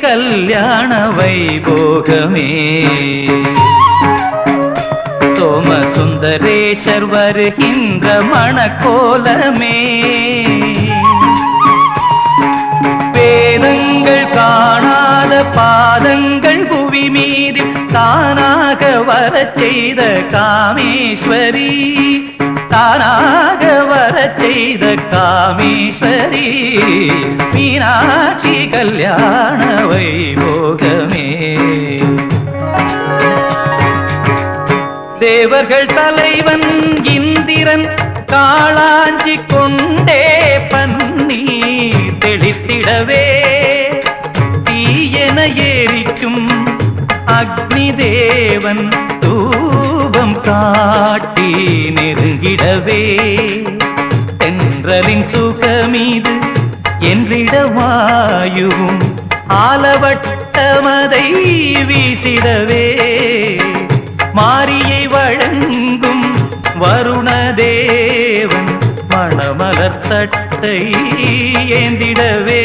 கல்யாண வைபோகமே. சோமசுந்தரேஷர் வருகின்ற மணக்கோலமே. வேதங்கள் காணாத பாதங்கள் புவி மீது தானாக வரச் செய்த காமேஸ்வரி, தானாக வரச் செய்த காமேஸ்வரி, மீனாட்சி கல்யாண வைபோகமே. தேவர்கள் தலைவன் இந்திரன் காளாஞ்சி கொண்டே பன்னீர் தெளித்திடவே, தீயென எரிக்கும் அக்னி தேவன் தூபம் காட்டி நெருங்கிடவே, தென்றலின் சுகமீது என்றிடவாயுவும் ஆலவட்டமதை வீசிடவே, மாரியை வழங்கும் வருணதேவன் மணமலர் தட்டை ஏந்திடவே.